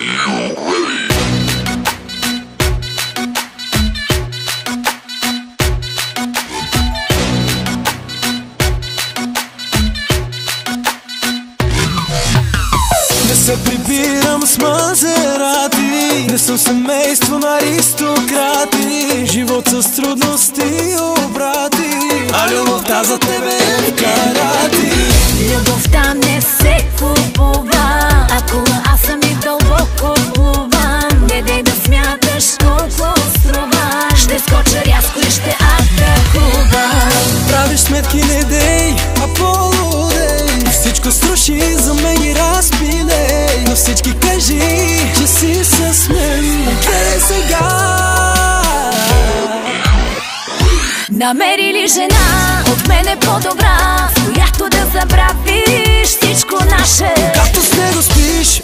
Не се прибирам с Мазерати, не съм семейство на аристократи, живот с трудности и обрати, а любовта за тебе е в карати. Любовта не се купува, ако аз съм и дълбоко плувам. Не дей да смяташ колко струва, ще скоча рязко и ще атакувам. Правиш сметки не дей, а полудей, всичко струши за мен и разпилей. На всички кажи, че си с мен, гледай сега. Намери ли жена от мене по-добра, с която да забравиш всичко наше? Когато с него спиш,